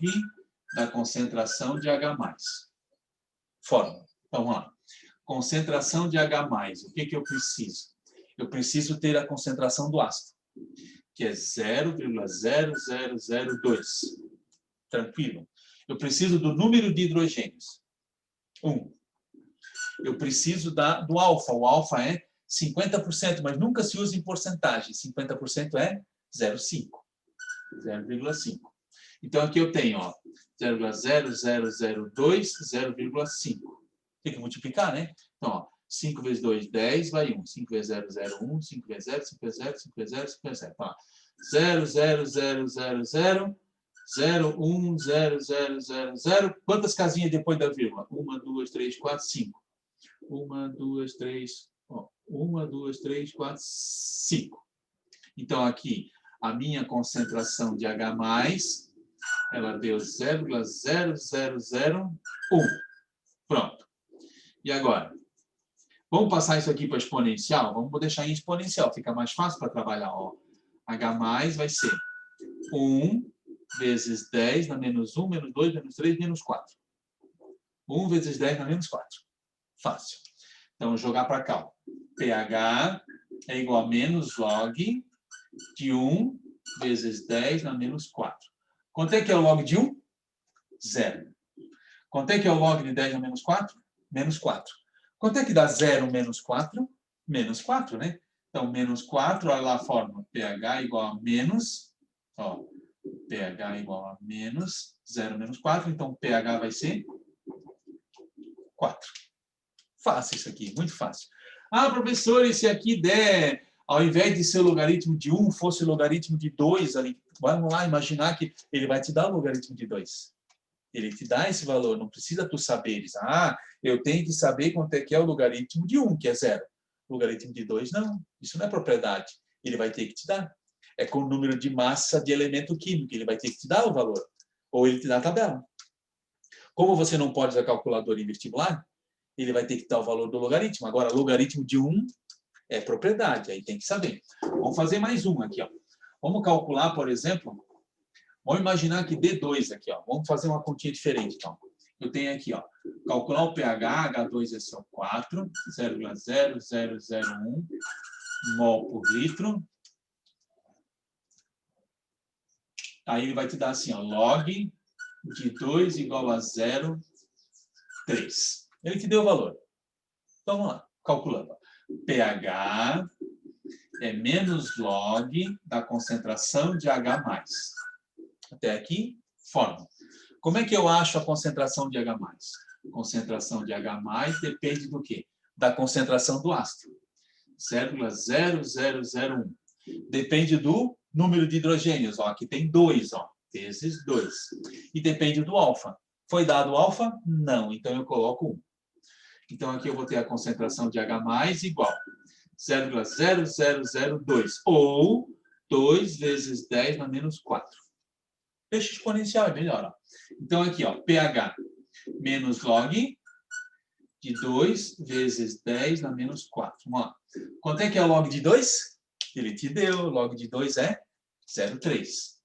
da concentração de H+. Fórmula. Então, vamos lá. Concentração de H+. O que eu preciso? Eu preciso ter a concentração do ácido, que é 0,0002. Tranquilo. Eu preciso do número de hidrogênios. 1. Eu preciso do alfa. O alfa é 50%, mas nunca se usa em porcentagem. 50% é 0,5. 0,5. Então, aqui eu tenho 0,0002, 0,5. Tem que multiplicar, né? Então, ó, 5 vezes 2, 10, vai 1. 5 vezes 0, 0, 1. 5 vezes 0, 5 vezes 0, 5 vezes 0, 5 vezes 0. Então, 0, 0, 0, 0, 0, 0, 1, 0, 0, 0, 0. Quantas casinhas depois da vírgula? 1, 2, 3, 4, 5. 1, 2, 3, 1, 2, 3, 4, 5. Então, aqui, A minha concentração de H+, ela deu 0,0001. Pronto. E agora? Vamos passar isso aqui para exponencial? Vamos deixar em exponencial, fica mais fácil para trabalhar. Ó. H+ vai ser 1 vezes 10 na menos 1, menos 2, menos 3, menos 4. 1 vezes 10 na menos 4. Fácil. Então, jogar para cá. Ó. pH é igual a menos log de 1 vezes 10 na menos 4. Quanto é que é o log de 1? 0. Quanto é que é o log de 10 na menos 4? Menos 4. Quanto é que dá 0 menos 4? Menos 4, né? Então, menos 4, olha lá a fórmula. pH igual a menos, ó, pH igual a menos 0 menos 4. Então, pH vai ser 4. Fácil isso aqui, muito fácil. Ah, professor, e se aqui der, ao invés de ser o logaritmo de 1, fosse o logaritmo de 2 ali? Vamos lá, imaginar que ele vai te dar o logaritmo de 2. Ele te dá esse valor, não precisa tu saberes. Ah, eu tenho que saber quanto é que é o logaritmo de 1, que é 0. O logaritmo de 2, não. Isso não é propriedade. Ele vai ter que te dar. É com o número de massa de elemento químico. Ele vai ter que te dar o valor. Ou ele te dá a tabela. Como você não pode usar calculadora em vestibular, ele vai ter que dar o valor do logaritmo. Agora, logaritmo de 1 é propriedade. Aí tem que saber. Vamos fazer mais uma aqui. Ó. Vamos calcular, por exemplo... Vamos imaginar que dê 2 aqui, ó. Vamos fazer uma continha diferente, então. Eu tenho aqui, ó, calcular o pH, H2 é só 4, 0,0001 mol por litro. Aí ele vai te dar assim, ó, log de 2 igual a 0,3. Ele te deu o valor. Então, vamos lá, calculando. pH é menos log da concentração de H+. Até aqui, fórmula. Como é que eu acho a concentração de H+? Concentração de H+ depende do quê? Da concentração do ácido. 0,0001. Depende do número de hidrogênios. Ó, aqui tem 2, ó, vezes 2. E depende do alfa. Foi dado alfa? Não. Então, eu coloco 1. Então, aqui eu vou ter a concentração de H+ igual 0,0002. Ou 2 vezes 10 na menos 4. Peixe exponencial é melhor. Ó. Então, aqui, ó, pH menos log de 2 vezes 10 na menos 4. Vamos lá. Quanto é que é o log de 2? Ele te deu. O log de 2 é 0,3.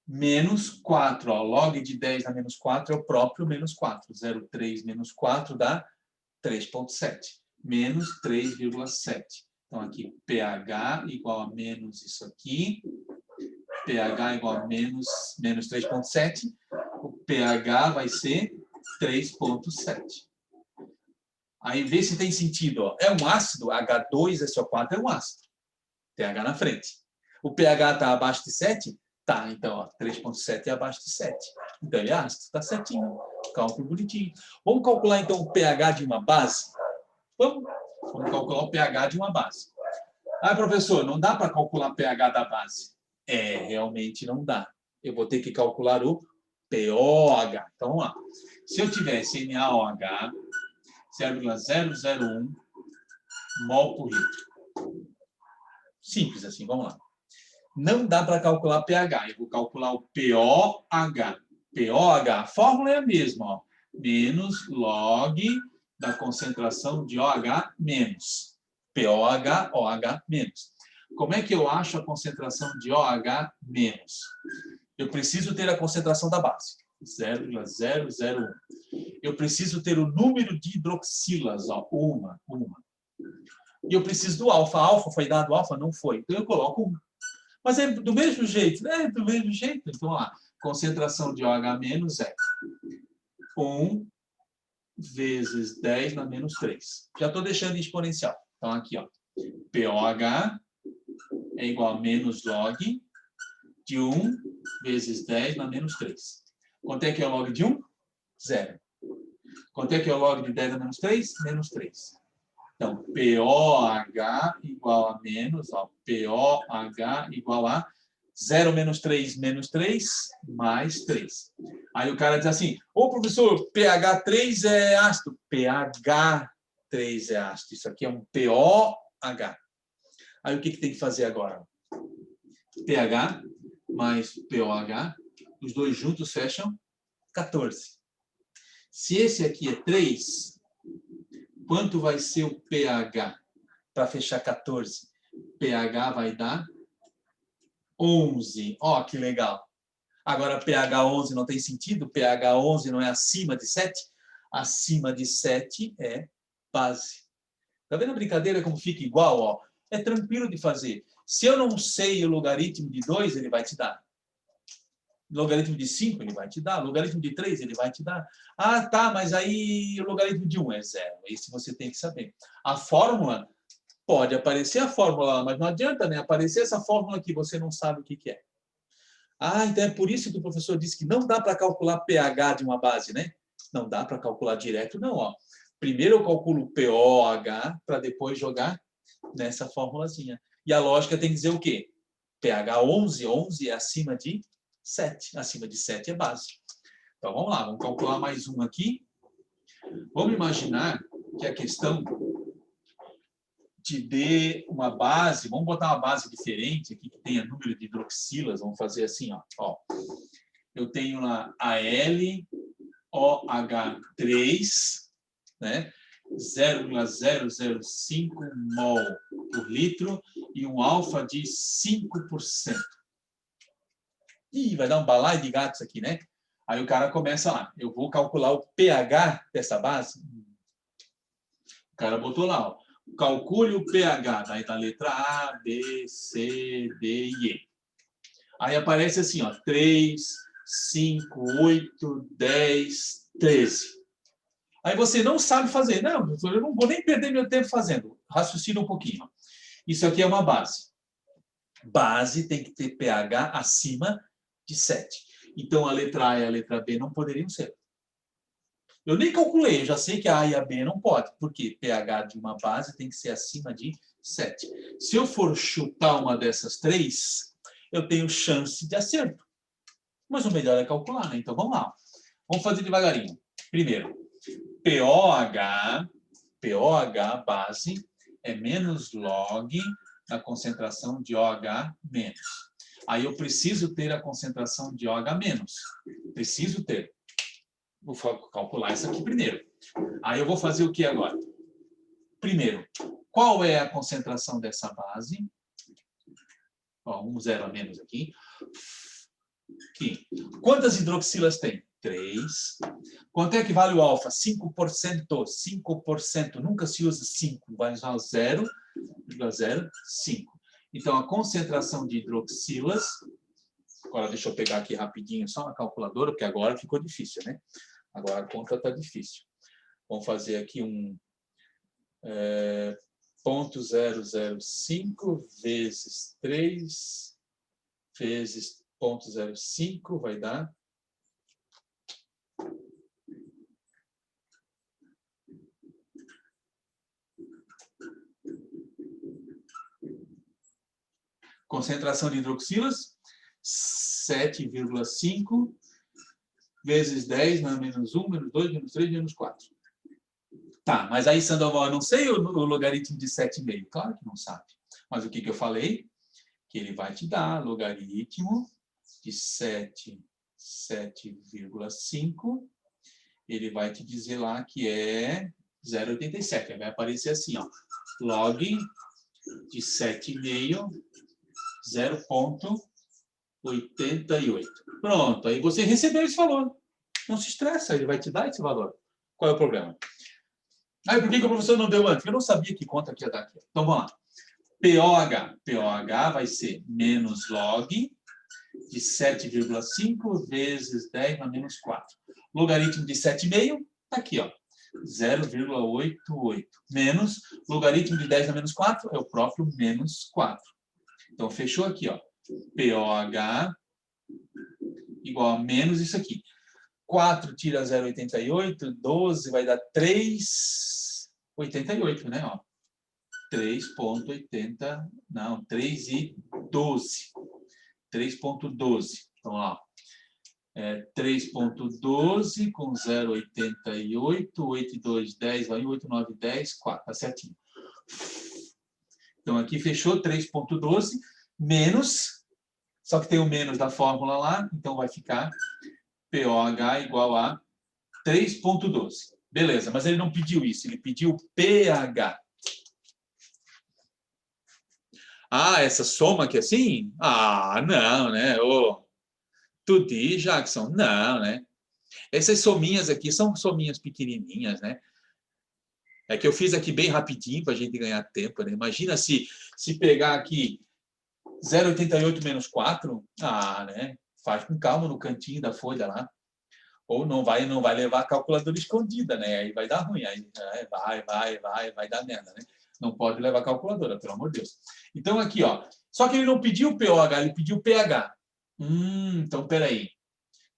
Menos 4. Ó, log de 10 na menos 4 é o próprio menos 4. 0,3 menos 4 dá 3,7. Menos 3,7. Então, aqui, pH igual a menos isso aqui. pH igual a menos 3,7, o pH vai ser 3,7. Aí vê se tem sentido. Ó. É um ácido, H2SO4 é um ácido. Tem H na frente. O pH está abaixo de 7? Tá, então 3,7 é abaixo de 7. Então ele é ácido, está certinho. Cálculo bonitinho. Vamos calcular então o pH de uma base? Vamos calcular o pH de uma base. Ah, professor, não dá para calcular o pH da base. Realmente não dá. Eu vou ter que calcular o pOH. Então, vamos lá. Se eu tivesse NaOH, 0,001 mol por litro. Simples assim, vamos lá. Não dá para calcular pH. Eu vou calcular o pOH. pOH, a fórmula é a mesma. Ó. Menos log da concentração de OH menos. pOH, OH menos. Como é que eu acho a concentração de OH menos? Eu preciso ter a concentração da base, 0,001. Eu preciso ter o número de hidroxilas, ó, uma. E eu preciso do alfa. Alfa foi dado alfa? Não foi. Então eu coloco 1. Mas é do mesmo jeito, né? Do mesmo jeito. Então, ó, concentração de OH menos é 1 vezes 10 na menos 3. Já estou deixando em exponencial. Então, aqui, ó, pOH é igual a menos log de 1 vezes 10 na menos 3. Quanto é que é o log de 1? 0. Quanto é que é o log de 10 na menos 3? Menos 3. Então, pOH igual a menos, ó, pOH igual a 0 menos 3 mais 3. Aí o cara diz assim, ô professor, pH 3 é ácido. pH 3 é ácido. Isso aqui é um pOH. Aí o que tem que fazer agora? pH mais POH, os dois juntos fecham 14. Se esse aqui é 3, quanto vai ser o pH para fechar 14? pH vai dar 11. Ó, que legal. Agora, pH 11 não tem sentido? pH 11 não é acima de 7? Acima de 7 é base. Tá vendo a brincadeira como fica igual? Ó? É tranquilo de fazer. Se eu não sei o logaritmo de 2, ele vai te dar. Logaritmo de 5, ele vai te dar. Logaritmo de 3, ele vai te dar. Ah, tá, mas aí o logaritmo de 1 é 0. Esse você tem que saber. A fórmula, pode aparecer a fórmula lá, mas não adianta, né? Aparecer essa fórmula que você não sabe o que é. Ah, então é por isso que o professor disse que não dá para calcular pH de uma base, né? Não dá para calcular direto, não. Ó. Primeiro eu calculo POH para depois jogar nessa formulazinha. E a lógica tem que dizer o quê? pH 11, 11 é acima de 7. Acima de 7 é base. Então vamos lá, vamos calcular mais um aqui. Vamos imaginar que a questão te dê uma base, vamos botar uma base diferente aqui, que tenha número de hidroxilas, vamos fazer assim, ó. Eu tenho lá AlOH3, né? 0,005 mol por litro e um alfa de 5%. Ih, vai dar um balaio de gatos aqui, né? Aí o cara começa lá, eu vou calcular o pH dessa base. O cara botou lá, ó. Calcule o pH, daí da letra A, B, C, D e E. Aí aparece assim, ó, 3, 5, 8, 10, 13. Aí você não sabe fazer. Não, eu não vou nem perder meu tempo fazendo. Raciocina um pouquinho. Isso aqui é uma base. Base tem que ter pH acima de 7. Então, a letra A e a letra B não poderiam ser. Eu nem calculei, eu já sei que a A e a B não pode. Por quê? pH de uma base tem que ser acima de 7. Se eu for chutar uma dessas três, eu tenho chance de acerto. Mas o melhor é calcular, né? Então, vamos lá. Vamos fazer devagarinho. Primeiro, POH base é menos log da concentração de OH menos. Aí eu preciso ter a concentração de OH menos. Preciso ter. Vou calcular isso aqui primeiro. Aí eu vou fazer o que agora? Primeiro, qual é a concentração dessa base? Ó, 0 a menos aqui. Aqui. Quantas hidroxilas tem? 3. Quanto é que vale o alfa? 5%. 5%. Nunca se usa 5. Vai usar 0,05. Então, a concentração de hidroxilas... Agora, deixa eu pegar aqui rapidinho só na calculadora, porque agora ficou difícil, né? Agora a conta está difícil. Vamos fazer aqui um 0,005 vezes 3 vezes 0,05 vai dar... Concentração de hidroxilas, 7,5 vezes 10, menos 1, menos 2, menos 3, menos 4. Tá, mas aí, Sandoval, eu não sei o logaritmo de 7,5. Claro que não sabe. Mas o que eu falei? Que ele vai te dar logaritmo de 7,5. Ele vai te dizer lá que é 0,87. Vai aparecer assim, ó. Log de 7,5, 0,88. Pronto, aí você recebeu esse valor. Não se estressa, ele vai te dar esse valor. Qual é o problema? Aí, por que o professor não deu antes? Porque eu não sabia que conta que ia dar aqui. Então, vamos lá. POH. POH vai ser menos log de 7,5 vezes 10 na menos 4. Logaritmo de 7,5 está aqui, ó. 0,88. Menos logaritmo de 10 na menos 4 é o próprio menos 4. Então, fechou aqui, ó. POH igual a menos isso aqui. 4 tira 0,88, 12 vai dar 3,88, né? 3,80, não, 3,12. 3,12. Então, ó, 3,12 com 0,88, 8 e 2, 10, vai 8, 9, 10, 4, tá certinho. Então, aqui fechou 3,12 menos Só que tem o menos da fórmula lá, então vai ficar POH igual a 3,12. Beleza, mas ele não pediu isso, ele pediu pH. Ah, essa soma aqui assim? Ah, não, né? Ô, Tuti, Jackson, não, né? Essas sominhas aqui são sominhas pequenininhas, né? É que eu fiz aqui bem rapidinho para a gente ganhar tempo, né? Imagina se pegar aqui 0,88 menos 4, né? Faz com calma no cantinho da folha lá. Ou não vai levar a calculadora escondida, né? Aí vai dar ruim, aí vai dar merda, né? Não pode levar a calculadora, pelo amor de Deus. Então aqui, ó. Só que ele não pediu pOH, ele pediu pH. Então peraí.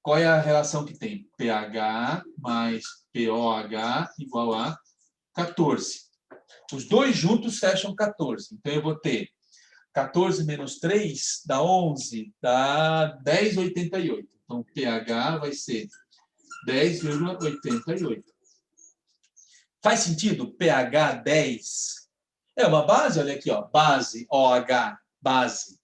Qual é a relação que tem? pH mais pOH igual a 14. Os dois juntos fecham 14. Então eu vou ter 14 menos 3 dá 11, dá 10,88. Então pH vai ser 10,88. Faz sentido? pH 10. É uma base, olha aqui, ó. Base, OH, base.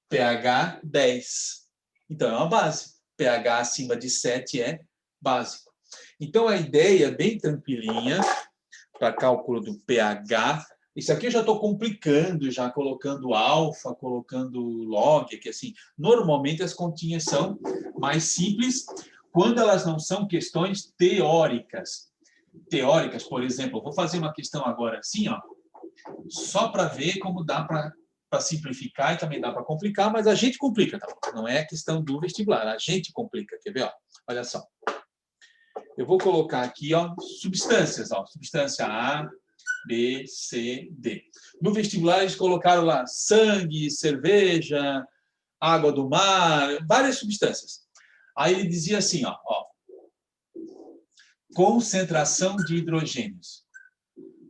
pH 10. Então, é uma base. pH acima de 7 é básico. Então, a ideia é bem tranquilinha para cálculo do pH. Isso aqui eu já estou complicando, já colocando alfa, colocando log, que assim, normalmente as continhas são mais simples quando elas não são questões teóricas. Teóricas, por exemplo, vou fazer uma questão agora assim, ó, só para ver como dá para simplificar e também dá para complicar, mas a gente complica, tá? Não é questão do vestibular, a gente complica. Quer ver? Ó? Olha só. Eu vou colocar aqui, ó, substâncias, ó, substância A, B, C, D. No vestibular eles colocaram lá sangue, cerveja, água do mar, várias substâncias. Aí ele dizia assim, ó, concentração de hidrogênios.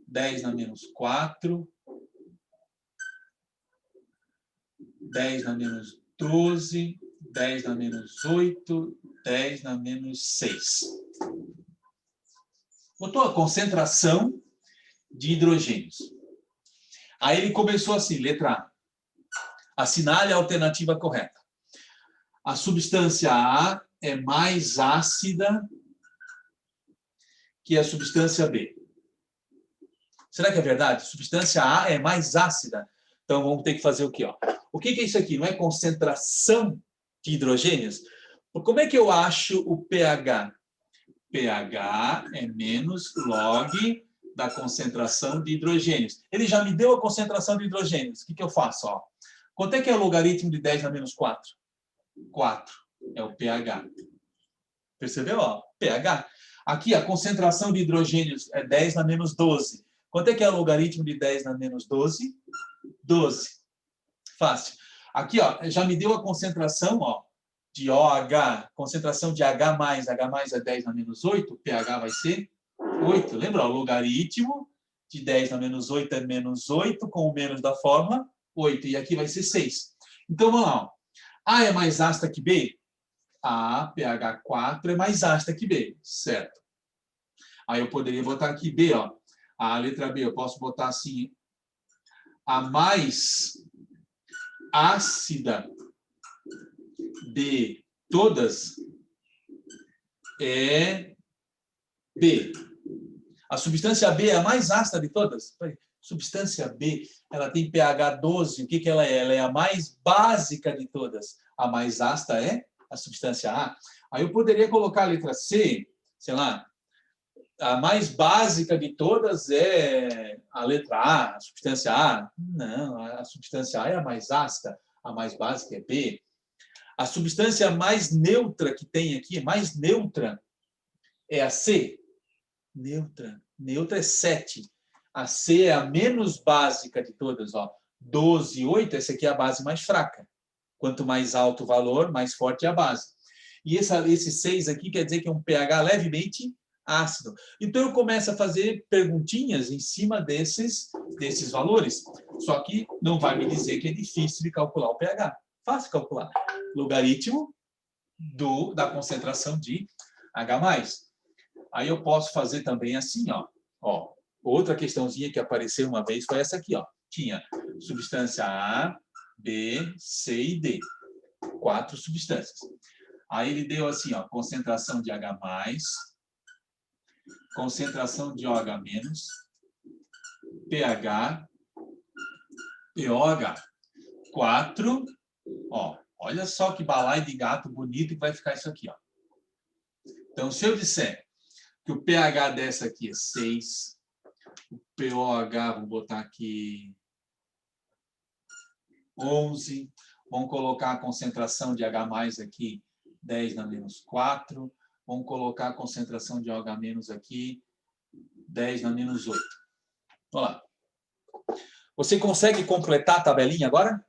10 na menos 4, 10 na menos 12, 10 na menos 8, 10 na menos 6. Botou a concentração de hidrogênios. Aí ele começou assim, letra A. Assinale a alternativa correta. A substância A é mais ácida que a substância B. Será que é verdade? Substância A é mais ácida. Então, vamos ter que fazer o quê? Ó? O que é isso aqui? Não é concentração de hidrogênios? Como é que eu acho o pH? pH é menos log da concentração de hidrogênios. Ele já me deu a concentração de hidrogênios. O que eu faço? Ó? Quanto é que é o logaritmo de 10 na menos 4? 4. É o pH. Percebeu? Ó, pH. Aqui, a concentração de hidrogênios é 10 na menos 12. Quanto é que é o logaritmo de 10 na menos 12? 12. Fácil. Aqui, ó, já me deu a concentração, ó, de OH, concentração de H+, H+ é 10 na menos 8, pH vai ser 8. Lembra? O logaritmo de 10 na menos 8 é menos 8, com o menos da forma, 8. E aqui vai ser 6. Então, vamos lá. Ó. A é mais ácida que B? A, pH 4, é mais ácida que B, certo? Aí eu poderia botar aqui B, ó. A letra B, eu posso botar assim, a mais ácida de todas é B. A substância B é a mais ácida de todas? Substância B, ela tem pH 12. O que ela é? Ela é a mais básica de todas. A mais ácida é a substância A. Aí eu poderia colocar a letra C, sei lá, a mais básica de todas é a letra A, a substância A. Não, a substância A é a mais ácida, a mais básica é B. A substância mais neutra que tem aqui, mais neutra, é a C. Neutra. Neutra é 7. A C é a menos básica de todas. Ó. 12, 8, essa aqui é a base mais fraca. Quanto mais alto o valor, mais forte é a base. E esse 6 aqui quer dizer que é um pH levemente ácido. Então, eu começo a fazer perguntinhas em cima desses valores. Só que não vai me dizer que é difícil de calcular o pH. Fácil calcular. Logaritmo da concentração de H+. Aí eu posso fazer também assim, ó. Outra questãozinha que apareceu uma vez foi essa aqui, ó. Tinha substância A, B, C e D. 4 substâncias. Aí ele deu assim, ó, concentração de H+, concentração de OH-, pH, POH. 4, ó, olha só que balaio de gato bonito que vai ficar isso aqui, ó. Então, se eu disser que o pH dessa aqui é 6, o POH, vou botar aqui 11, vamos colocar a concentração de H+ aqui, 10 na menos 4, vamos colocar a concentração de OH- aqui, 10 na menos 8. Vamos lá. Você consegue completar a tabelinha agora?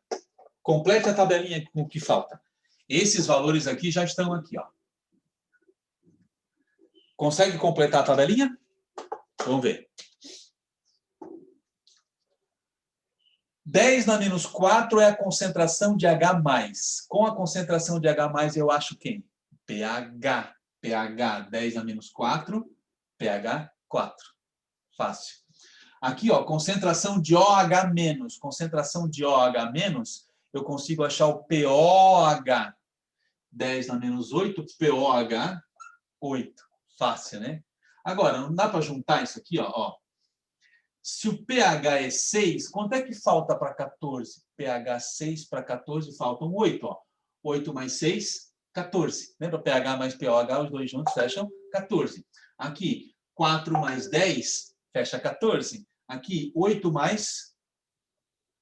Complete a tabelinha com o que falta. Esses valores aqui já estão aqui, ó. Consegue completar a tabelinha? Vamos ver. 10 na menos 4 é a concentração de H+. Com a concentração de H+, eu acho quem? pH. pH 10 na menos 4, pH 4. Fácil. Aqui, ó, concentração de OH-. Concentração de OH-, eu consigo achar o POH. 10 na menos 8, POH 8. Fácil, né? Agora, não dá para juntar isso aqui, ó. Se o pH é 6, quanto é que falta para 14? pH 6 para 14, faltam 8, ó. 8 mais 6, 14. Lembra? pH mais POH, os dois juntos fecham 14. Aqui, 4 mais 10, fecha 14. Aqui, 8 mais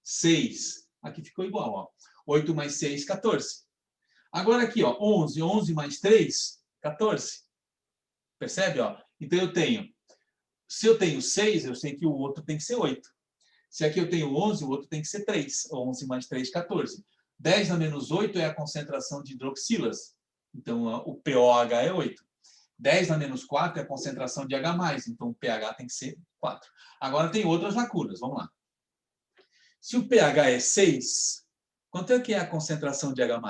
6. Aqui ficou igual, ó. 8 mais 6, 14. Agora aqui, ó, 11. 11 mais 3, 14. Percebe, ó? Então eu tenho... Se eu tenho 6, eu sei que o outro tem que ser 8. Se aqui eu tenho 11, o outro tem que ser 3. 11 mais 3, 14. 10 na menos 8 é a concentração de hidroxilas. Então, o POH é 8. 10 na menos 4 é a concentração de H+. Então, o pH tem que ser 4. Agora, tem outras lacunas. Vamos lá. Se o pH é 6, quanto é que é a concentração de H+?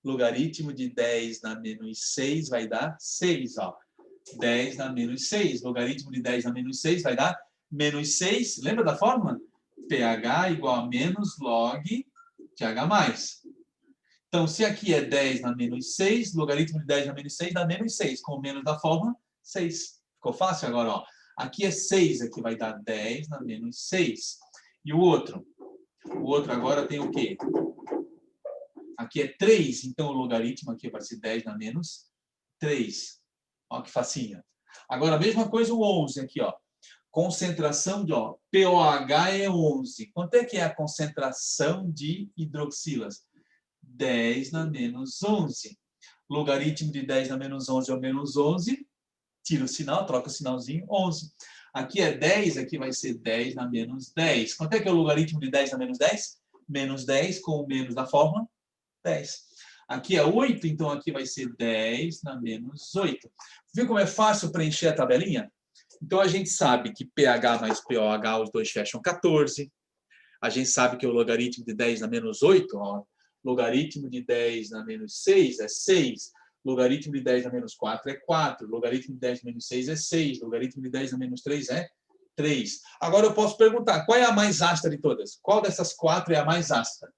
Logaritmo de 10 na menos 6 vai dar 6, ó. 10 na menos 6. Logaritmo de 10 na menos 6 vai dar menos 6. Lembra da fórmula? pH igual a menos log de H+. Então, se aqui é 10 na menos 6, logaritmo de 10 na menos 6 dá menos 6. Com o menos da fórmula, 6. Ficou fácil agora, ó. Aqui é 6, aqui vai dar 10 na menos 6. E o outro? O outro agora tem o quê? Aqui é 3, então o logaritmo aqui vai ser 10 na menos 3. Olha que facinho. Agora, a mesma coisa o 11 aqui, ó. Concentração de, ó, POH é 11. Quanto é que é a concentração de hidroxilas? 10 na menos 11. Logaritmo de 10 na menos 11 é o menos 11. Tira o sinal, troca o sinalzinho, 11. Aqui é 10, aqui vai ser 10 na menos 10. Quanto é que é o logaritmo de 10 na menos 10? Menos 10 com o menos da fórmula, 10. Aqui é 8, então aqui vai ser 10 na menos 8. Viu como é fácil preencher a tabelinha? Então a gente sabe que pH mais POH, os dois fecham 14. A gente sabe que o logaritmo de 10 na menos 8, ó, logaritmo de 10 na menos 6 é 6. Logaritmo de 10 na menos 4 é 4. Logaritmo de 10 na menos 6 é 6. Logaritmo de 10 na menos 3 é 3. Agora eu posso perguntar, qual é a mais ácida de todas? Qual dessas 4 é a mais ácida?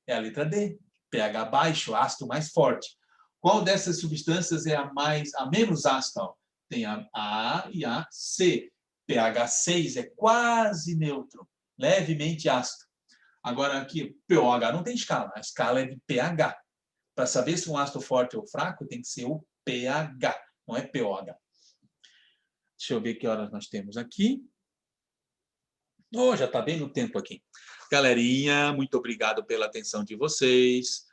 É a letra D. pH baixo, ácido mais forte. Qual dessas substâncias é a menos ácida? Tem a A e a C. pH 6 é quase neutro, levemente ácido. Agora aqui, pOH não tem escala, a escala é de pH. Para saber se um ácido forte ou fraco, tem que ser o pH, não é pOH. Deixa eu ver que horas nós temos aqui. Oh, já está bem no tempo aqui. Galerinha, muito obrigado pela atenção de vocês.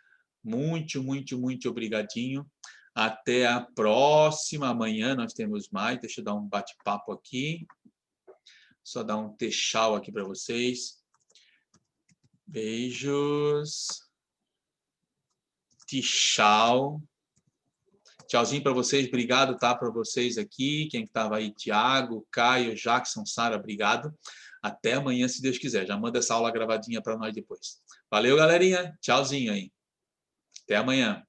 Muito, muito, muito obrigadinho. Até a próxima. Amanhã nós temos mais. Deixa eu dar um bate-papo aqui. Só dar um tchau aqui para vocês. Beijos. Tchau. Tchauzinho para vocês. Obrigado, tá? Para vocês aqui. Quem estava aí? Tiago, Caio, Jackson, Sara, obrigado. Até amanhã, se Deus quiser. Já manda essa aula gravadinha para nós depois. Valeu, galerinha. Tchauzinho aí. Até amanhã.